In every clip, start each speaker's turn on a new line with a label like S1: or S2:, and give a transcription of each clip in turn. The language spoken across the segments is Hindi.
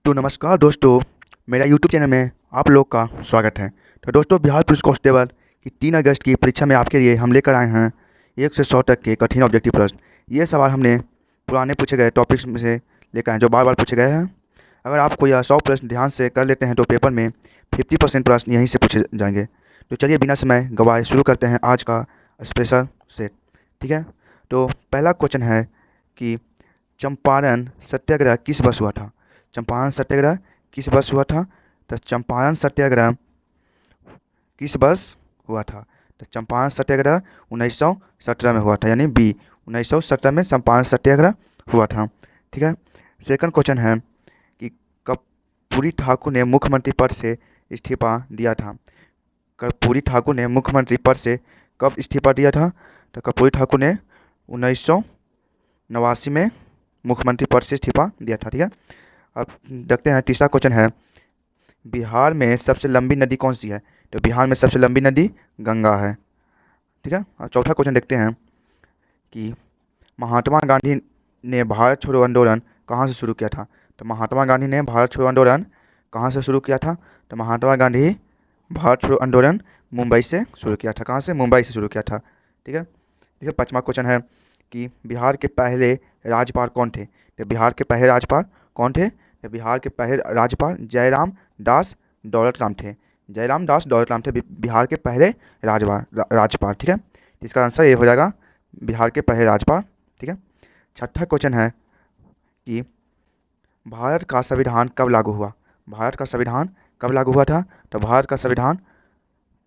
S1: तो नमस्कार दोस्तों, मेरा यूट्यूब चैनल में आप लोग का स्वागत है। तो दोस्तों, बिहार पुलिस कांस्टेबल की 3 अगस्त की परीक्षा में आपके लिए हम लेकर आए हैं 1 से 100 तक के कठिन ऑब्जेक्टिव प्रश्न। ये सवाल हमने पुराने पूछे गए टॉपिक्स में से लेकर आए जो बार बार पूछे गए हैं। अगर आपको यह 100 प्रश्न ध्यान से कर लेते हैं तो पेपर में 50% प्रश्न यहीं से पूछे जाएंगे। तो चलिए बिना समय गवाए शुरू करते हैं आज का स्पेशल सेट। ठीक है, तो पहला क्वेश्चन है कि चंपारण सत्याग्रह किस वर्ष हुआ था। चंपारण सत्याग्रह किस वर्ष हुआ था? तो चंपारण सत्याग्रह किस वर्ष हुआ था? तो चंपारण सत्याग्रह 1917 में हुआ था, यानी बी 1917 में चंपारण सत्याग्रह हुआ था। ठीक है, सेकंड क्वेश्चन है कि कर्पूरी ठाकुर ने मुख्यमंत्री पद से इस्तीफा दिया था। कर्पूरी ठाकुर ने मुख्यमंत्री पद से कब इस्तीफा दिया था? तो कर्पूरी ठाकुर ने 1989 में मुख्यमंत्री पद से इस्तीफा दिया था। ठीक है, अब देखते हैं तीसरा क्वेश्चन है, बिहार में सबसे लंबी नदी कौन सी है? तो बिहार में सबसे लंबी नदी गंगा है। ठीक है, और चौथा क्वेश्चन देखते हैं कि महात्मा गांधी ने भारत छोड़ो आंदोलन कहाँ से शुरू किया था? तो महात्मा गांधी ने भारत छोड़ो आंदोलन कहाँ से शुरू किया था? तो महात्मा गांधी भारत छोड़ो आंदोलन मुंबई से शुरू किया था। कहाँ से? मुंबई से शुरू किया था। ठीक है, देखिए पाँचवा क्वेश्चन है कि बिहार के पहले राज्यपाल कौन थे? तो बिहार के पहले राज्यपाल कौन थे? तो बिहार के पहले राज्यपाल जयराम दास दौलतराम थे। जयराम दास दौलतराम थे बिहार के पहले राज्यपाल। ठीक है, इसका आंसर ये हो जाएगा, बिहार के पहले राज्यपाल। ठीक है, छठा क्वेश्चन है कि भारत का संविधान कब लागू हुआ? भारत का संविधान कब लागू हुआ था? तो भारत का संविधान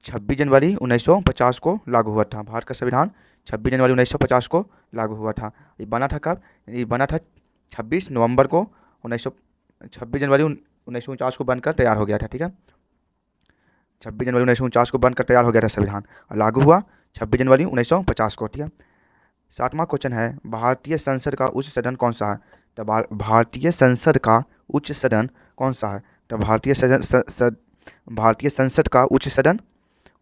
S1: 26 जनवरी 1950 को लागू हुआ था। भारत का संविधान 26 जनवरी 1950 को लागू हुआ था। ये बना था कब? ये बना था 26 नवंबर को 26 जनवरी 1949 को बनकर तैयार हो गया था। ठीक है, 26 जनवरी 1949 को बनकर तैयार हो गया था संविधान, और लागू हुआ 26 जनवरी 1950 को। ठीक है, सातवां क्वेश्चन है, भारतीय संसद का उच्च सदन कौन सा है? तो भारतीय संसद का उच्च सदन कौन सा है? तो भारतीय संसद का उच्च सदन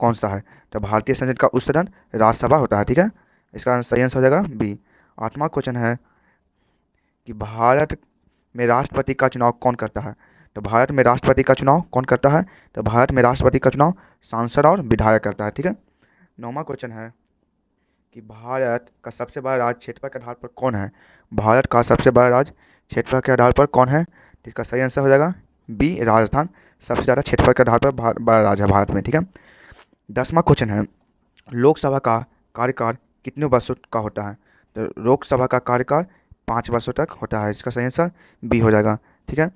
S1: कौन सा है? तो भारतीय संसद का उच्च सदन राज्यसभा होता है। ठीक है, इसका सही आंसर हो जाएगा बी। आठवां क्वेश्चन है कि भारत में राष्ट्रपति का चुनाव कौन करता है? तो भारत में राष्ट्रपति का चुनाव कौन करता है? तो भारत में राष्ट्रपति का चुनाव सांसद और विधायक करता है। ठीक है, नौवां क्वेश्चन है कि भारत का सबसे बड़ा राज्य क्षेत्रफल के आधार पर कौन है? भारत का सबसे बड़ा राज्य क्षेत्रफल के आधार पर कौन है? तो इसका सही आंसर हो जाएगा बी, राजस्थान। सबसे ज़्यादा क्षेत्रफल के आधार पर बड़ा राज्य है भारत में। ठीक है, 10वां क्वेश्चन है, लोकसभा का कार्यकाल कितने वर्षों का होता है? तो लोकसभा का कार्यकाल 5 वर्षों तक होता है। इसका सही आंसर बी हो जाएगा। ठीक है,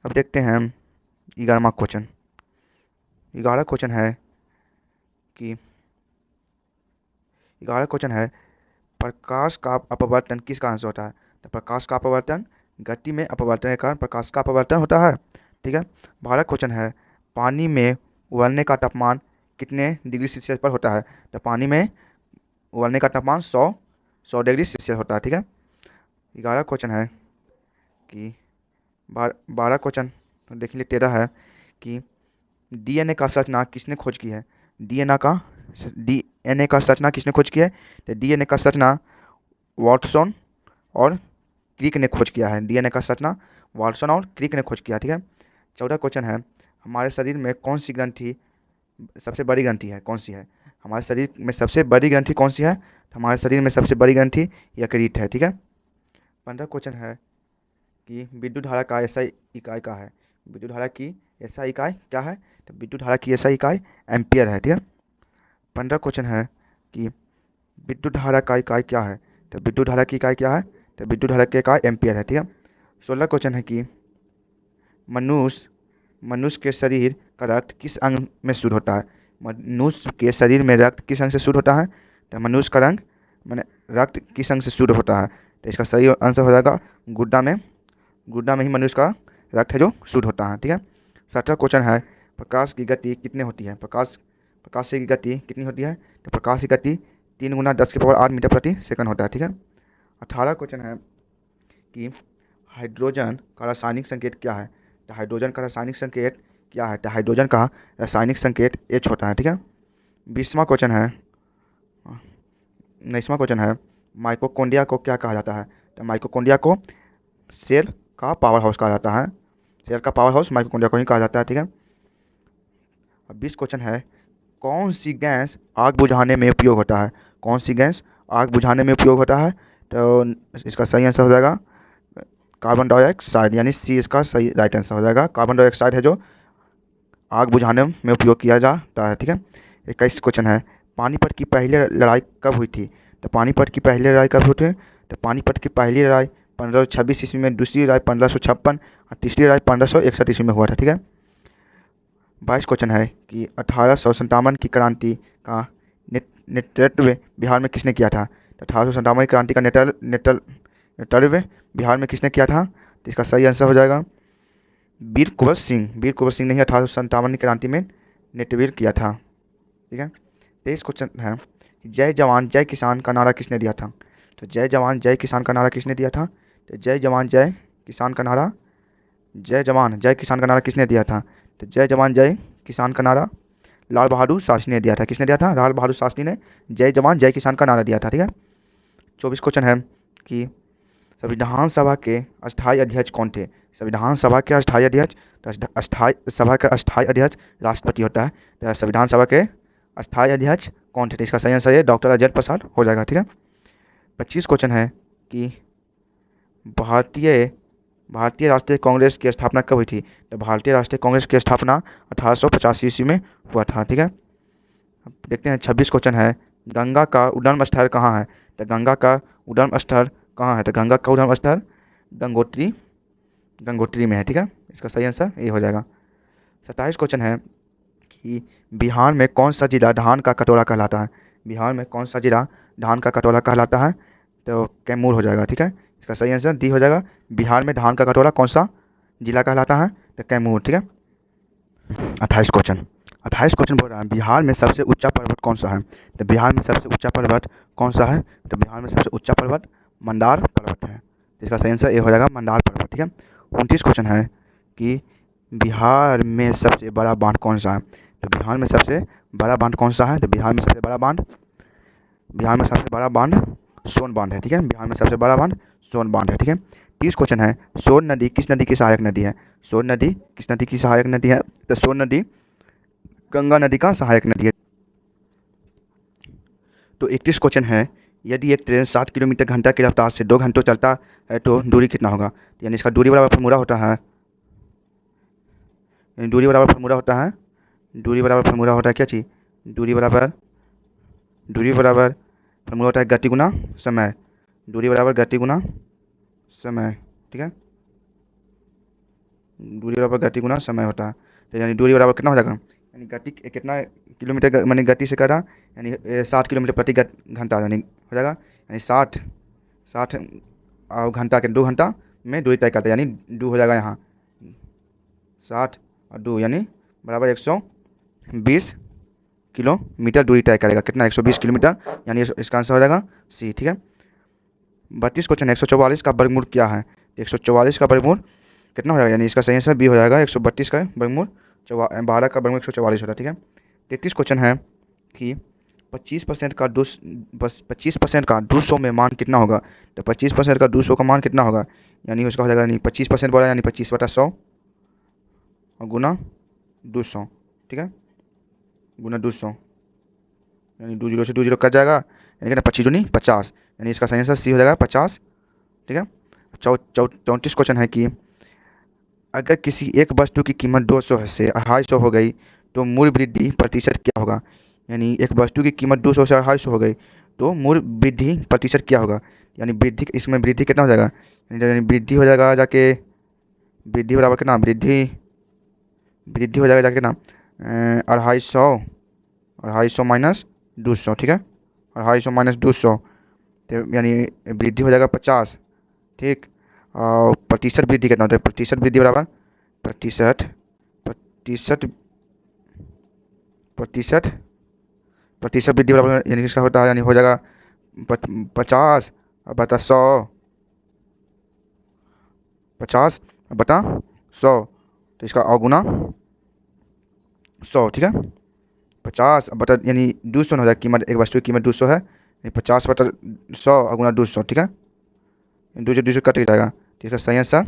S1: अब देखते हैं 11वां क्वेश्चन। 11 क्वेश्चन है कि 11 क्वेश्चन है, प्रकाश का अपवर्तन किस कारण से होता है? तो प्रकाश का अपवर्तन गति में अपवर्तन के कारण प्रकाश का अपवर्तन होता है। ठीक है, 12 क्वेश्चन है, पानी में उबलने का तापमान कितने डिग्री सेल्सियस पर होता है? तो पानी में उबलने का तापमान 100 डिग्री सेल्सियस होता है। ठीक है, 11 क्वेश्चन है कि 12 क्वेश्चन देख लीजिए। 13 है कि डीएनए का संरचना किसने खोज की है? डीएनए का संरचना किसने खोज की है? तो डीएनए का संरचना वाटसन और क्रिक ने खोज किया है। डीएनए का संरचना वाटसन और क्रिक ने खोज किया। ठीक है, 14 क्वेश्चन है, हमारे शरीर में कौन सी ग्रंथि सबसे बड़ी ग्रंथि है? कौन सी है हमारे शरीर में सबसे बड़ी ग्रंथि? कौन सी है? तो हमारे शरीर में सबसे बड़ी ग्रंथि यकृत है। ठीक है, 15 क्वेश्चन है कि विद्युत धारा का एसआई इकाई क्या है? विद्युत धारा की एसआई इकाई क्या है? तो विद्युत धारा की एसआई इकाई एम्पियर है। ठीक है, 15 क्वेश्चन है कि विद्युत धारा का इकाई क्या है? तो विद्युत धारा की इकाई क्या है? तो विद्युत धारा की इकाई एम्पियर है। ठीक है, 16 क्वेश्चन है कि मनुष्य के शरीर का रक्त किस अंग में शुद्ध होता है? मनुष्य के शरीर में रक्त किस अंग से शुद्ध होता है? तो मनुष्य का रंग मैंने रक्त किस अंग से शुद्ध होता है? तो इसका सही आंसर हो जाएगा गुड्डा में। गुड्डा में ही मनुष्य का रक्त है जो शुद्ध होता है। ठीक है, 17 क्वेश्चन है, प्रकाश की गति कितनी होती है? प्रकाश की गति कितनी होती है? तो प्रकाश की गति 3 गुना 10⁸ मीटर प्रति सेकंड होता है। ठीक है, 18 क्वेश्चन है कि हाइड्रोजन का रासायनिक संकेत क्या है? तो हाइड्रोजन का रासायनिक संकेत क्या है? तो हाइड्रोजन का रासायनिक संकेत H होता है। ठीक है, 20वां क्वेश्चन है 19वां क्वेश्चन है, माइटोकॉन्ड्रिया को क्या कहा जाता है? तो माइटोकॉन्ड्रिया को सेल का पावर हाउस कहा जाता है। सेल का पावर हाउस माइटोकॉन्ड्रिया को ही कहा जाता है, ठीक है। अब 20 क्वेश्चन है, कौन सी गैस आग बुझाने में उपयोग होता है? कौन सी गैस आग बुझाने में उपयोग होता है? तो इसका सही आंसर हो जाएगा कार्बन डाइऑक्साइड, यानी सी इसका सही राइट आंसर हो जाएगा। कार्बन डाइऑक्साइड है जो आग बुझाने में उपयोग किया जाता है, ठीक है। 21 क्वेश्चन है, पानीपत की पहली लड़ाई कब हुई थी? तो पानीपत की पहली लड़ाई कब हुई थी? तो पानीपत की पहली लड़ाई 1526 ईस्वी में, दूसरी लड़ाई 1556 और तीसरी लड़ाई 1561 ईस्वी में हुआ था, ठीक है। 22 क्वेश्चन है कि 1857 की क्रांति का नेतृत्व बिहार में किसने किया था? तो 1857 की क्रांति का नेतृत्व बिहार में किसने किया था? तो इसका सही आंसर हो जाएगा वीर कुंवर सिंह। वीर कुंवर सिंह ने ही 1857 की क्रांति में नेतृत्व किया था, ठीक है। 23 क्वेश्चन है, जय जवान जय किसान का नारा किसने दिया था? तो जय जवान जय किसान का नारा किसने दिया था? तो जय जवान जय किसान का नारा, जय जवान जय किसान का नारा किसने दिया था? तो जय जवान जय किसान का नारा लाल बहादुर शास्त्री ने दिया था। किसने दिया था? लाल बहादुर शास्त्री ने जय जवान जय किसान का नारा दिया था, ठीक है। 24 क्वेश्चन है कि संविधान सभा के अस्थायी अध्यक्ष कौन थे? संविधान सभा के अस्थायी अध्यक्ष, तो अस्थायी सभा का अस्थायी अध्यक्ष राष्ट्रपति होता है। तो संविधान सभा के अस्थायी अध्यक्ष कौन थे? तो इसका सही आंसर है डॉक्टर अजय प्रसाद हो जाएगा, ठीक है। 25 क्वेश्चन है कि भारतीय राष्ट्रीय कांग्रेस की स्थापना कब हुई थी? तो भारतीय राष्ट्रीय कांग्रेस की स्थापना 1885 ईस्वी में हुआ था, ठीक है। अब देखते हैं 26 क्वेश्चन है, गंगा का उद्गम स्थल कहाँ है? तो गंगा का उद्गम स्थल कहाँ है? तो गंगा का उद्गम स्थल गंगोत्री में है, ठीक है। इसका सही आंसर ये हो जाएगा। 27 क्वेश्चन है कि बिहार में कौन सा जिला धान का कटोरा कहलाता है? बिहार में कौन सा जिला धान का कटोरा कहलाता है? तो कैमूर हो जाएगा, ठीक है। इसका सही आंसर डी हो जाएगा। बिहार में धान का कटोरा कौन सा जिला कहलाता है? तो कैमूर, ठीक है। 28 क्वेश्चन बोल रहा है, बिहार में सबसे ऊंचा पर्वत कौन सा है? तो बिहार में सबसे ऊंचा पर्वत कौन सा है? तो बिहार में सबसे ऊंचा पर्वत मंदार पर्वत है। इसका सही आंसर ये हो जाएगा मंदार पर्वत, ठीक है। 29 क्वेश्चन है कि बिहार में सबसे बड़ा बांध कौन सा है? तो बिहार में सबसे बड़ा बांध कौन सा है? तो बिहार में सबसे बड़ा बांध सोन बांध है, ठीक है। बिहार में सबसे बड़ा बांध सोन बांध है, ठीक है। 30 क्वेश्चन है, सोन नदी किस नदी की सहायक नदी है? सोन नदी किस नदी की सहायक नदी है? तो सोन नदी गंगा नदी का सहायक नदी है। तो 31 क्वेश्चन है, यदि एक ट्रेन 60 किलोमीटर घंटा की रफ्तार से 2 घंटों चलता है तो दूरी कितना होगा? यानी इसका दूरी बराबर फॉर्मूला होता है, दूरी बराबर फॉर्मूला होता है क्या चीज़? दूरी बराबर फॉर्मूला होता है गति गुना समय। दूरी बराबर गति गुना समय, ठीक है। दूरी बराबर गति गुना समय होता है। तो यानी दूरी बराबर कितना हो जाएगा? यानी गति कितना किलोमीटर मानी गति से कर रहा, यानी 60 किलोमीटर प्रति घंटा, यानी हो जाएगा यानी 60 और घंटा के 2 घंटा में दूरी तय करता है, यानी 2 हो जाएगा यहाँ 60 और 2 यानी बराबर 120 किलोमीटर दूरी तय करेगा। कितना? 120 किलोमीटर, यानी इसका आंसर हो जाएगा सी, ठीक है। 32 क्वेश्चन, 144 का वर्गमूल क्या है? 144 का वर्गमूल कितना हो जाएगा? यानी इसका सही आंसर बी हो जाएगा 132 का वर्गमूल 12 का वर्गमूल 144 होता है, ठीक है। 33 क्वेश्चन है कि 25% का 200 में मान कितना होगा? तो 25% का 200 का मान कितना होगा? यानी उसका हो जाएगा, यानी 25% बोला, यानी 25/100 और गुना 200, ठीक है, गुना 200, यानी 20 से 20 कट जाएगा, यानी कि 25 दूनी 50, यानी इसका सही आंसर सी हो जाएगा 50, ठीक है। 34 क्वेश्चन है कि अगर किसी एक वस्तु की कीमत 200 से 250 हो गई तो मूल्य वृद्धि प्रतिशत क्या होगा? यानी एक वस्तु की कीमत 200 से 250 हो गई तो मूल्य वृद्धि प्रतिशत क्या होगा? यानी वृद्धि, इसमें वृद्धि कितना हो जाएगा? यानी वृद्धि हो जाएगा जाके वृद्धि बराबर कितना? वृद्धि हो जाएगा जाके ना 250 माइनस 200, ठीक है। 250 माइनस 200 तो यानी वृद्धि हो जाएगा 50, ठीक। और प्रतिशत वृद्धि कितना होता है? प्रतिशत वृद्धि बराबर प्रतिशत वृद्धि बराबर, यानी इसका होता है, यानी हो जाएगा 50 बटा 100, 50 बटा 100, तो इसका अवगुना 100, ठीक है। 50 बटा यानी 200 हो जाएगा, कीमत एक वस्तु की कीमत 200 है, 50 बटा 100 अगुना 200, ठीक है। 200 कट जाएगा, तो इसका सही आंसर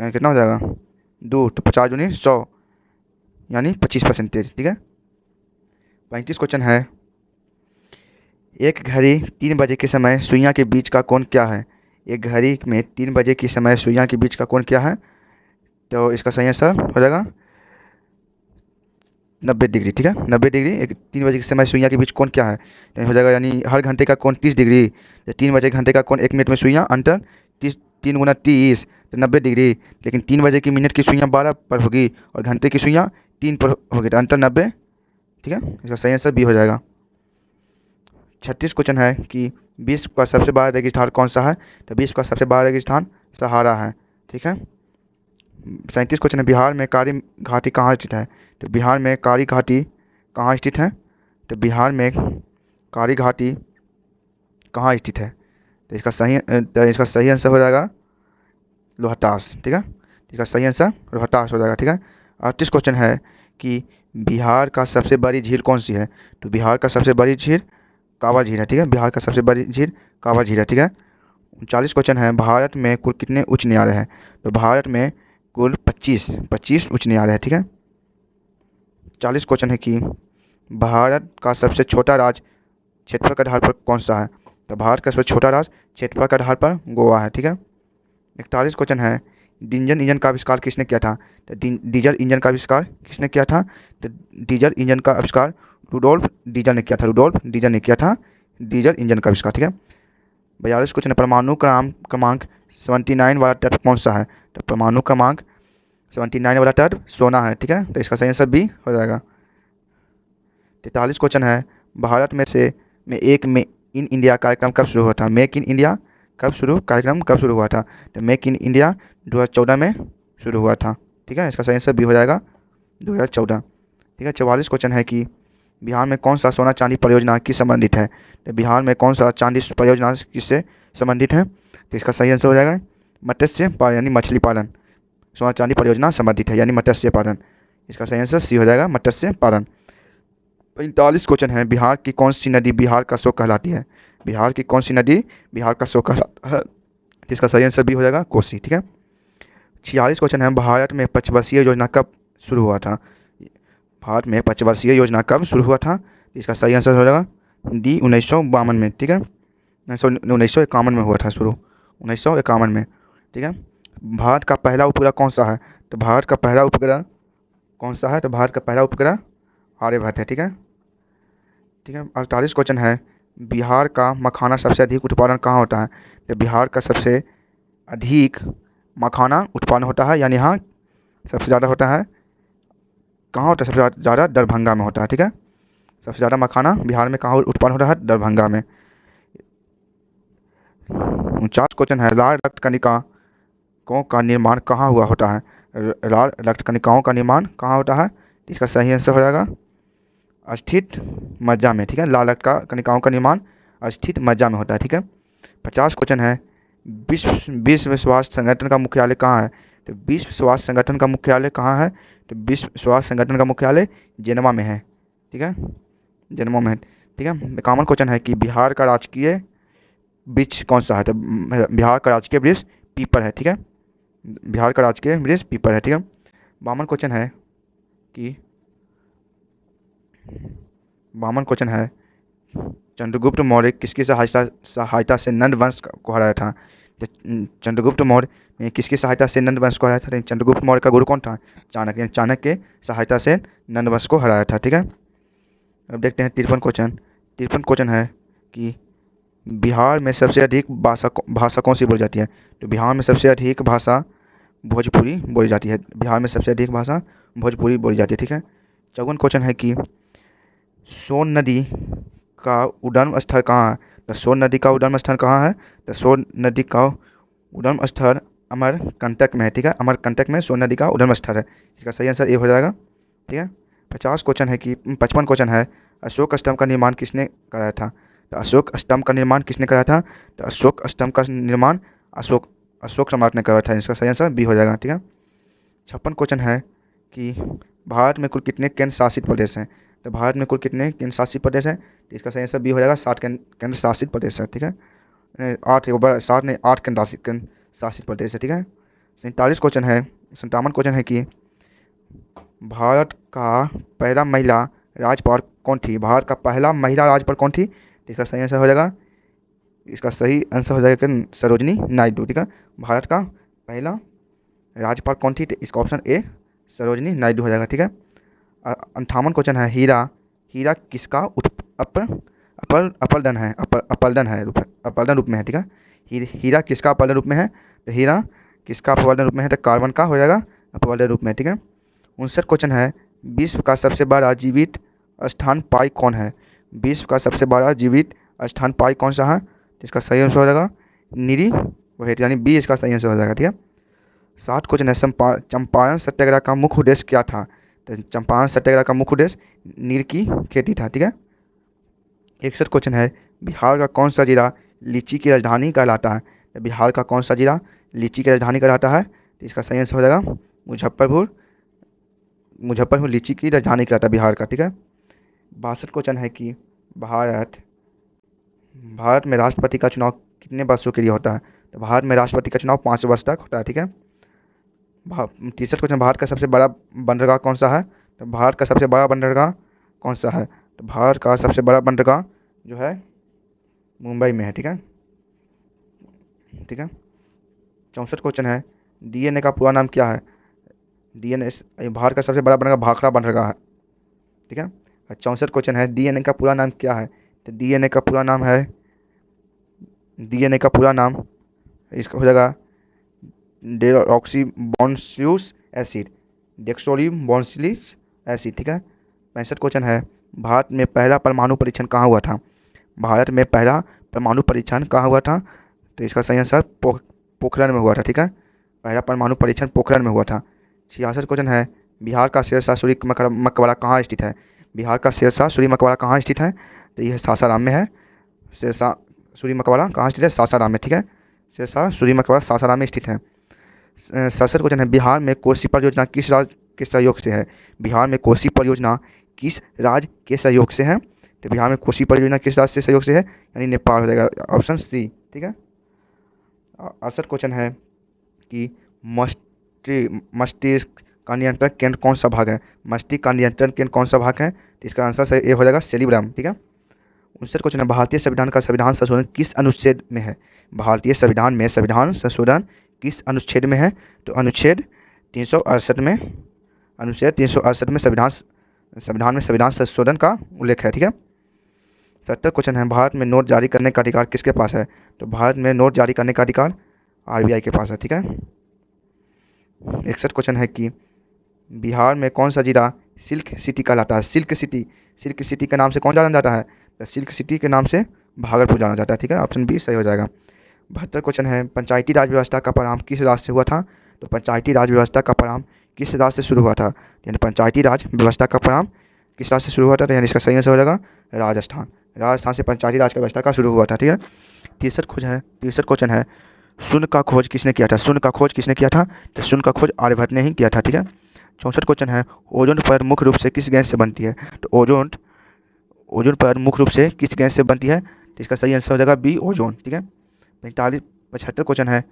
S1: कितना हो जाएगा? 2 तो 50 दूनी 100 यानी 25%। ठीक है। 35 क्वेश्चन है, एक घड़ी 3 बजे के समय सुइयां के बीच का कोण क्या है। एक घड़ी में 3 बजे के समय सुइयां के बीच का कोण क्या है, तो इसका सही आंसर हो जाएगा 90 डिग्री। ठीक है, 90 डिग्री। एक 3 बजे के समय सुइयां के बीच कोण क्या है, तो हो जाएगा यानी हर घंटे का कोण 30 डिग्री। तो 3 बजे घंटे का कोण 1 मिनट में सुइयां अंतर 30, 3 × 30 तो 90 डिग्री। लेकिन 3 बजे की मिनट की सुइयां 12 पर होगी और घंटे की सुइयां 3 पर होगी, तो अंतर 90। ठीक है, इसका सही आंसर बी हो जाएगा। 36 क्वेश्चन है कि विश्व का सबसे बड़ा रेगिस्तान कौन सा है, तो विश्व का सबसे बड़ा रेगिस्तान सहारा है। ठीक है। 37 क्वेश्चन है, बिहार में कारी घाटी कहाँ स्थित है, तो बिहार में कारी घाटी कहाँ स्थित है, तो बिहार में कारी घाटी कहाँ स्थित है, तो इसका सही आंसर हो जाएगा रोहतास। ठीक है, इसका सही आंसर रोहतास हो जाएगा। ठीक है। 38 क्वेश्चन है कि बिहार का सबसे बड़ी झील कौन सी है, तो बिहार का सबसे बड़ी झील कांवर झील है। ठीक है, बिहार का सबसे बड़ी झील कांवर झील है। ठीक है। 39 क्वेश्चन है, भारत में कुल कितने उच्च न्यायालय हैं, तो भारत में कुल 25 उच्च न्यायालय है। ठीक है। 40 क्वेश्चन है कि भारत का सबसे छोटा राज्य क्षेत्रफल के आधार पर कौन सा है, तो भारत का सबसे छोटा राज्य क्षेत्रफल के आधार पर गोवा है। ठीक है। 41 क्वेश्चन है, डीजल इंजन का आविष्कार किसने किया था, तो डीजल इंजन का आविष्कार किसने किया था, तो डीजल इंजन का आविष्कार रुडोल्फ डीजल ने किया था। रुडोल्फ डीजल ने किया था डीजल इंजन का आविष्कार। ठीक है। 42 क्वेश्चन है, परमाणु क्रमांक 79 वाला तत्व कौन सा है, तो परमाणु क्रमांक 79 वाला तत्व सोना है। ठीक है, तो इसका सही आंसर बी हो जाएगा। 43 क्वेश्चन है, भारत में से में एक में इन इंडिया कार्यक्रम कब शुरू हुआ था, मेक इन इंडिया कार्यक्रम कब शुरू हुआ था, तो मेक इन इंडिया 2014 में शुरू हुआ था। ठीक है, इसका सही आंसर बी हो जाएगा 2014। ठीक है। 44 क्वेश्चन है कि बिहार में कौन सा सोना चांदी परियोजना किस संबंधित है, तो बिहार में कौन सा चांदी परियोजना किससे संबंधित है, तो इसका सही आंसर हो जाएगा मत्स्य पालन यानी मछली पालन। सोना चांदी परियोजना संबंधित है यानी मत्स्य पालन। इसका सही आंसर सी हो जाएगा मत्स्य पालन। 45 क्वेश्चन है, बिहार की कौन सी नदी बिहार का शोक कहलाती है, बिहार की कौन सी नदी बिहार का शोक कहलाता है, तो इसका सही आंसर भी हो जाएगा कोसी। ठीक है। 46 क्वेश्चन है, भारत में पंचवर्षीय योजना कब शुरू हुआ था, भारत में पंचवर्षीय योजना कब शुरू हुआ था, इसका सही आंसर हो जाएगा डी 1952 में। ठीक है, 1951 में हुआ था शुरू, 1951 में। ठीक है। भारत का पहला उपग्रह कौन सा है, तो भारत का पहला उपग्रह कौन सा है, तो भारत का पहला उपग्रह आर्यभट्ट है। ठीक है। ठीक है। 48 क्वेश्चन है, बिहार का मखाना सबसे अधिक उत्पादन कहाँ होता है, तो बिहार का सबसे अधिक मखाना उत्पादन होता है यानी यहाँ सबसे ज़्यादा होता है कहाँ होता है, सबसे ज़्यादा दरभंगा में होता है। ठीक है, सबसे ज़्यादा मखाना बिहार में कहाँ उत्पन्न होता है, दरभंगा में। 49 क्वेश्चन है, लाल रक्त कणिकाओं का निर्माण कहाँ हुआ होता है, लाल रक्त कणिकाओं का निर्माण कहाँ होता है, इसका सही आंसर हो जाएगा अस्थित मज्जा में। ठीक है, लाल रक्त का कणिकाओं का निर्माण अस्थित मज्जा में होता है। ठीक है। 50 क्वेश्चन है, विश्व स्वास्थ्य संगठन का मुख्यालय कहाँ है, तो विश्व स्वास्थ्य संगठन का मुख्यालय कहाँ है, तो विश्व स्वास्थ्य संगठन का मुख्यालय जेनेवा में है। ठीक है, जेनेवा में है। ठीक है। 51 क्वेश्चन है कि बिहार का राजकीय वृक्ष कौन सा है, तो बिहार का राजकीय वृक्ष पीपल है। ठीक है, बिहार का राजकीय वृक्ष पीपल है। ठीक है। 52 क्वेश्चन है कि 52 क्वेश्चन है, चंद्रगुप्त मौर्य किसकी सहायता से नंद वंश को हराया था, तो चंद्रगुप्त मौर्य ने किसकी सहायता से नंद वंश को हराया था, चंद्रगुप्त मौर्य का गुरु कौन था, चाणक्य, चाणक्य के सहायता से नंद वंश को हराया था। ठीक है। अब देखते हैं 53 क्वेश्चन। 53 क्वेश्चन है कि बिहार में सबसे अधिक भाषा कौन सी बोली जाती है, तो बिहार में सबसे अधिक भाषा भोजपुरी बोली जाती है, बिहार में सबसे अधिक भाषा भोजपुरी बोली जाती है। ठीक है। 54 क्वेश्चन है कि सोन नदी का उद्गम स्थल कहाँ है, तो सोन नदी का उद्गम स्थल कहाँ है, तो सोन नदी का उद्गम स्थल अमरकंटक में है। ठीक है, अमरकंटक में सोन नदी का उद्गम स्थल है। इसका सही आंसर ए हो जाएगा। ठीक है। 50 क्वेश्चन है कि 55 क्वेश्चन है, अशोक स्तंभ का निर्माण किसने कराया था, तो अशोक स्तंभ का निर्माण किसने कराया था, तो अशोक स्तंभ का निर्माण अशोक सम्राट ने कराया था। इसका सही आंसर बी हो जाएगा। ठीक है। 56 क्वेश्चन है कि भारत में कुल कितने केंद्र शासित प्रदेश हैं, तो भारत में कुल कितने केंद्र शासित प्रदेश हैं, तो इसका सही आंसर बी हो जाएगा 60 केंद्र शासित प्रदेश है। ठीक है, 8 नहीं 8 केंद्र शासित प्रदेश है। ठीक है। 47 क्वेश्चन है, 57 क्वेश्चन है कि भारत का पहला महिला राज्यपाल कौन थी? भारत का पहला महिला राज्यपाल कौन थी? तो इसका सही आंसर हो जाएगा, इसका सही आंसर हो जाएगा सरोजनी नायडू। ठीक है, भारत का पहला राज्यपाल कौन थी? तो इसका ऑप्शन ए सरोजनी नायडू हो जाएगा। ठीक है, 58 क्वेश्चन है हीरा, हीरा किसका अपलडन है? अपलडन रूप में है। ठीक है, हीरा किसका अपलडन रूप में है? तो हीरा किसका अपवर्तन रूप में है? तो कार्बन का हो जाएगा अपवर्तन रूप में। ठीक है, 59 क्वेश्चन है विश्व का सबसे बड़ा जीवित स्थान पाई कौन है? विश्व का सबसे बड़ा जीवित स्थान पाई कौन सा है? तो इसका सही आंसर हो जाएगा नीरी वहेट, यानी बी इसका सही आंसर हो जाएगा। ठीक है, 60 क्वेश्चन है चंपारण सत्याग्रह का मुख्य उद्देश्य क्या था? तो चंपारण सत्याग्रह का मुख्य उद्देश्य नीर की खेती था। ठीक है, 61 क्वेश्चन है बिहार का कौन सा जिला लीची की राजधानी कहलाता है? तो बिहार का कौन सा जिला लीची की राजधानी कहलाता है? तो इसका सही आंसर हो जाएगा मुजफ्फरपुर। मुजफ्फरपुर लीची की राजधानी कहलाता है बिहार का। ठीक है, 62 क्वेश्चन है कि भारत में राष्ट्रपति का चुनाव कितने वर्षों के लिए होता है? तो भारत में राष्ट्रपति का चुनाव 5 वर्ष तक होता है। ठीक है, 63 क्वेश्चन भारत का सबसे बड़ा बंदरगाह कौन सा है? तो भारत का सबसे बड़ा बंदरगाह कौन सा है? तो भारत का सबसे बड़ा बंदरगाह जो है मुंबई में है। ठीक है, 64 क्वेश्चन है डीएनए का पूरा नाम क्या है? डीएनए भारत का सबसे बड़ा बंदरगाह भाखड़ा बंदरगाह है। ठीक है, 64 क्वेश्चन है डीएनए का पूरा नाम क्या है? तो डीएनए का पूरा नाम इसका हो जाएगा डेऑक्सीबोन्सिलिक एसिड, डेक्सोरिबोन्सिलिक एसिड। ठीक है, 65 क्वेश्चन है भारत में पहला परमाणु परीक्षण कहाँ हुआ था? भारत में पहला परमाणु परीक्षण कहाँ हुआ था? तो इसका सही आंसर पोखरण में हुआ था। ठीक है, पहला परमाणु परीक्षण पोखरण में हुआ था। 66 क्वेश्चन है बिहार का शेरशाह सूरी मकबरा कहाँ स्थित है? बिहार का शेरशाह सूरी मकबरा कहाँ स्थित है? तो यह सासाराम में है। शेरशाह सूरी मकबरा कहाँ स्थित है? सासाराम में। ठीक है, शेरशाह सूरी मकबरा सासाराम में स्थित है। 67 क्वेश्चन है बिहार में कोसी परियोजना किस राज्य के सहयोग से है? बिहार में कोसी परियोजना किस राज्य के सहयोग से है? तो बिहार में कोसी परियोजना किस राज्य से सहयोग से है? यानी नेपाल हो जाएगा, ऑप्शन सी। ठीक है, 68 क्वेश्चन है कि मस्तिष्क का नियंत्रण केंद्र कौन सा भाग है? मस्तिष्क का नियंत्रण केंद्र कौन सा भाग है? तो इसका आंसर सही ए हो जाएगा सेरिब्रम। ठीक है, 59 क्वेश्चन है भारतीय संविधान का संविधान संशोधन किस अनुच्छेद में है? भारतीय संविधान में संविधान संशोधन किस अनुच्छेद में है? तो अनुच्छेद 368 में, संविधान में संविधान संशोधन का उल्लेख है। ठीक है, 70 क्वेश्चन है भारत में नोट जारी करने का अधिकार किसके पास है? तो भारत में नोट जारी करने का अधिकार आरबीआई के पास है। ठीक है, 61 क्वेश्चन है कि बिहार में कौन सा जिला सिल्क सिटी कहलाता है? सिल्क सिटी के नाम से कौन जाना जाता है? तो सिल्क सिटी के नाम से भागलपुर जाना जाता है। ठीक है, ऑप्शन बी सही हो जाएगा। 72 क्वेश्चन है पंचायती राज व्यवस्था का प्रारंभ किस राज्य से हुआ था? तो पंचायती राज व्यवस्था का प्रारंभ किस राज्य से शुरू हुआ था? यानी पंचायती राज व्यवस्था का प्रारंभ किस राज्य से शुरू हुआ था? तो यानी इसका सही आंसर हो जाएगा राजस्थान से पंचायती राज का व्यवस्था का शुरू हुआ था। ठीक है, 63 क्वेश्चन है शून्य का खोज किसने किया था? शून्य का खोज किसने किया था? तो शून्य का खोज आर्यभट्ट ने ही किया था। ठीक है, 64 क्वेश्चन है ओजोन परत मुख्य रूप से किस गैस से बनती है? तो ओजोन परत मुख्य रूप से किस गैस से बनती है? तो इसका सही आंसर हो जाएगा बी ओजोन। ठीक है, 75 क्वेश्चन है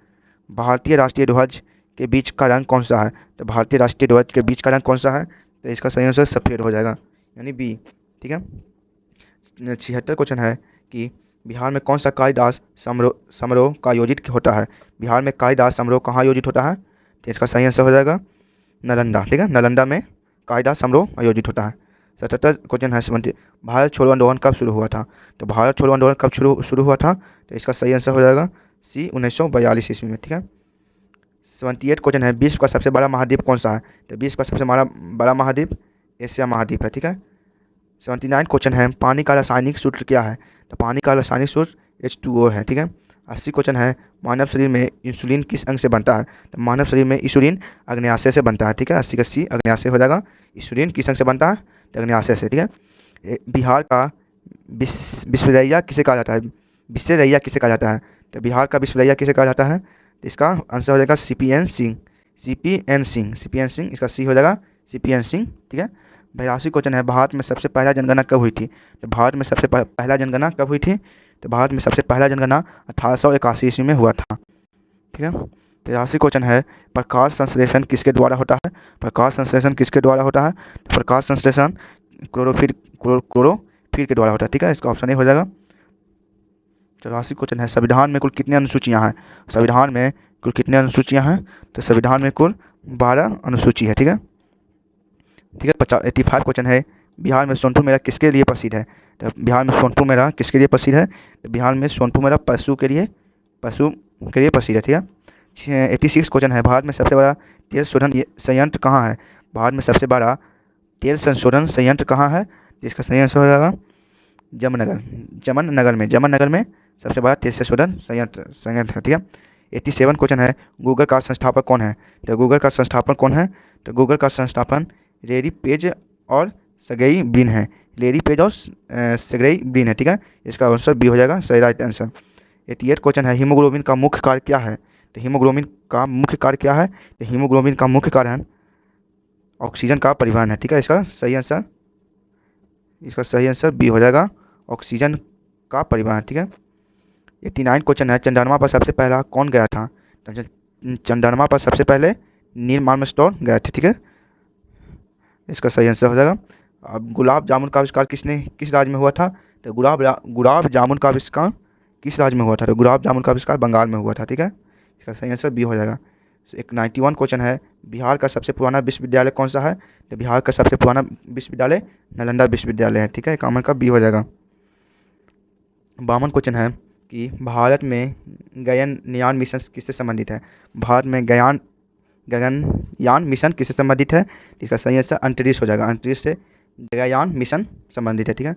S1: भारतीय राष्ट्रीय ध्वज के बीच का रंग कौन सा है? तो भारतीय राष्ट्रीय ध्वज के बीच का रंग कौन सा है? तो इसका सही आंसर सफ़ेद हो जाएगा, यानी बी। ठीक है, 76 क्वेश्चन है कि बिहार में कौन सा कालिदास समारोह का आयोजित होता है? बिहार में कालिदास समारोह कहाँ आयोजित होता है? तो इसका सही आंसर हो जाएगा नालंदा। ठीक है, नालंदा में कालिदास समारोह आयोजित होता है। 77 क्वेश्चन है भारत छोड़ो आंदोलन कब शुरू हुआ था? तो भारत छोड़ो आंदोलन कब शुरू हुआ था? तो इसका सही आंसर हो जाएगा सी 1942 ईस्वी में। ठीक है, 78 क्वेश्चन है विश्व का सबसे बड़ा महाद्वीप कौन सा है? तो विश्व का सबसे बड़ा महाद्वीप एशिया महाद्वीप है। ठीक है, 79 क्वेश्चन है पानी का रासायनिक सूत्र क्या है? तो पानी का रासायनिक सूत्र H2O है। ठीक है, 80 क्वेश्चन है मानव शरीर में इंसुलिन किस अंग से बनता है? तो मानव शरीर में इंसुलिन अग्न्याशय से बनता है। ठीक है, 80 का सी अग्न्याशय हो जाएगा। इंसुलिन किस अंग से बनता है? तो अग्न्याशय से। ठीक है, बिहार का विश्वरैया किसे कहा जाता है? विश्वरैया किसे कहा जाता है? तो बिहार का विश्वरैया किसे कहा जाता है? तो इसका आंसर हो जाएगा CPN सिंह। इसका सी हो जाएगा CPN सिंह। ठीक है, 82 क्वेश्चन है भारत में सबसे पहला जनगणना कब हुई थी? तो भारत में सबसे पहला जनगणना कब हुई थी? तो भारत में सबसे पहला जनगणना 1881 ईस्वी में हुआ था। ठीक है, 83 क्वेश्चन है, प्रकाश संश्लेषण किसके द्वारा होता है? प्रकाश संश्लेषण किसके द्वारा होता है? तो प्रकाश संश्लेषण क्लोरोफिल के द्वारा होता है। ठीक है, इसका ऑप्शन ए हो जाएगा। 84 क्वेश्चन है, संविधान में कुल कितनी अनुसूचियां हैं? संविधान में कुल कितनी अनुसूचियां हैं? तो संविधान में कुल 12 अनुसूची है। ठीक है। 85 क्वेश्चन है, बिहार में सोनपुर मेला किसके लिए प्रसिद्ध है? तो बिहार में सोनपुर मेला किसके लिए प्रसिद्ध है? तो बिहार में सोनपुर मेला पशु के लिए प्रसिद्ध है। ठीक है। 86 क्वेश्चन है, भारत में सबसे बड़ा तेल शोधन संयंत्र कहाँ है? भारत में सबसे बड़ा तेल संशोधन संयंत्र कहाँ है? जिसका सही आंसर हो जाएगा जमन नगर में सबसे बड़ा तेल संशोधन संयंत्र है। ठीक है। 87 क्वेश्चन है, गूगल का संस्थापक कौन है? तो गूगल का संस्थापक कौन है? तो गूगल का संस्थापन लेरी पेज और सर्गेई ब्रिन है। लेरी पेज और सर्गेई ब्रिन है। ठीक है, इसका आंसर बी हो जाएगा, सही राइट आंसर। 88 क्वेश्चन है, हीमोग्लोबिन का मुख्य कार्य क्या है? तो हीमोग्लोबिन का मुख्य कार्य क्या है? तो हीमोग्लोबिन का मुख्य कार्य है ऑक्सीजन का परिवहन है। ठीक है, इसका सही आंसर बी हो जाएगा, ऑक्सीजन का परिवहन। ठीक है। 89 क्वेश्चन है, चंद्रमा पर सबसे पहला कौन गया था? तो चंद्रमा पर सबसे पहले नील आर्मस्ट्रॉन्ग गए थे। ठीक है, इसका सही आंसर हो जाएगा। अब गुलाब जामुन का आविष्कार किस राज्य में हुआ था? तो गुलाब जामुन का आविष्कार किस राज्य में हुआ था? तो गुलाब जामुन का आविष्कार बंगाल में हुआ था। ठीक है, इसका सही आंसर बी हो जाएगा। एक 91 क्वेश्चन है, बिहार का सबसे पुराना विश्वविद्यालय कौन सा है? तो बिहार का सबसे पुराना विश्वविद्यालय नालंदा विश्वविद्यालय है। ठीक है, कॉमन का बी हो जाएगा। 52 क्वेश्चन है कि भारत में गगनयान मिशन किससे संबंधित है? भारत में गगनयान मिशन किससे संबंधित है? इसका सही आंसर अंतरिक्ष हो जाएगा, अंतरिक्ष से गगनयान मिशन संबंधित है। ठीक है।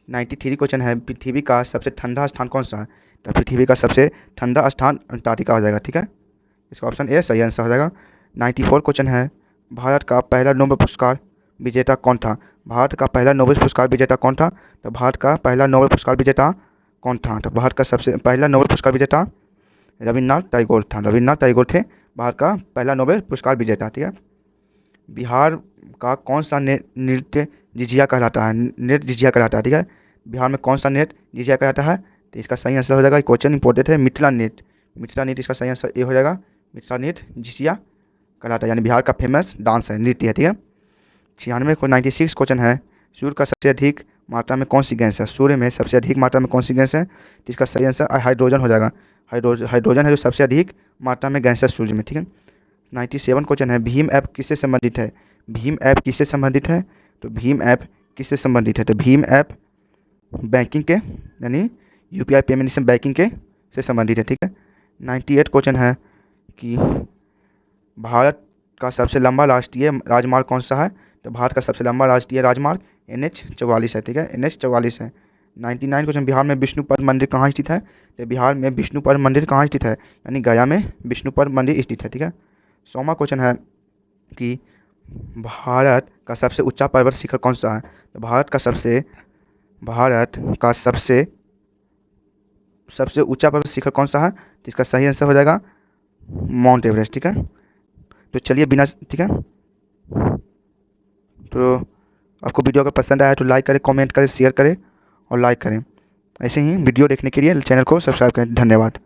S1: 93 क्वेश्चन है, पृथ्वी का सबसे ठंडा स्थान कौन सा है? तो पृथ्वी का सबसे ठंडा स्थान अंटार्कटिका हो जाएगा। ठीक है, इसका ऑप्शन ए सही आंसर हो जाएगा। 94 क्वेश्चन है, भारत का पहला नोबेल पुरस्कार विजेता कौन था? भारत का पहला नोबेल पुरस्कार विजेता कौन था? तो भारत का पहला नोबेल पुरस्कार विजेता कौन था? तो भारत का सबसे पहला नोबेल पुरस्कार विजेता रविन्द्रनाथ टैगोर था। रविन्द्रनाथ टैगोर थे भारत का पहला नोबेल पुरस्कार विजेता। ठीक है। बिहार का कौन सा नृत्य झिझिया कहलाता है? नृत्य झिझिया कहलाता है। ठीक है, बिहार में कौन सा नृत्य झिझिया कहलाता है? तो इसका सही आंसर हो जाएगा, क्वेश्चन इंपॉर्टेंट है, मिथिला नृत्य इसका सही आंसर ए हो जाएगा। मिथिला नृत्य झिझिया कहलाता है, यानी बिहार का फेमस डांस है, नृत्य है। ठीक है। 96 क्वेश्चन है, सूर्य का सबसे अधिक मात्रा में कौन सी गैस है? सूर्य में सबसे अधिक मात्रा में कौन सी गैस है? तो इसका सही आंसर हाइड्रोजन हो जाएगा। हाइड्रोजन है जो सबसे अधिक मात्रा में गैस है सूर्य में। ठीक है। 97 क्वेश्चन है, भीम ऐप किससे संबंधित है? भीम ऐप किससे संबंधित है? तो भीम ऐप किससे संबंधित है? तो भीम ऐप बैंकिंग के यानी यूपीआई पेमेंट सिस्टम बैंकिंग के से संबंधित है। ठीक है। 98 क्वेश्चन है कि भारत का सबसे लंबा राष्ट्रीय राजमार्ग कौन सा है? तो भारत का सबसे लंबा राष्ट्रीय राजमार्ग NH44 है। ठीक है, NH44 है। 99 क्वेश्चन, बिहार में विष्णुपद मंदिर कहाँ स्थित है? तो बिहार में विष्णुपद मंदिर कहाँ स्थित है? यानी गया में विष्णुपद मंदिर स्थित है। ठीक है। 100वां क्वेश्चन है कि भारत का सबसे ऊंचा पर्वत शिखर कौन सा है? तो भारत का सबसे ऊंचा पर्वत शिखर कौन सा है? तो इसका सही आंसर हो जाएगा माउंट एवरेस्ट। ठीक है। तो चलिए ठीक है, तो आपको वीडियो अगर पसंद आया तो लाइक करें, कमेंट करें, शेयर करें और लाइक करें। ऐसे ही वीडियो देखने के लिए चैनल को सब्सक्राइब करें। धन्यवाद।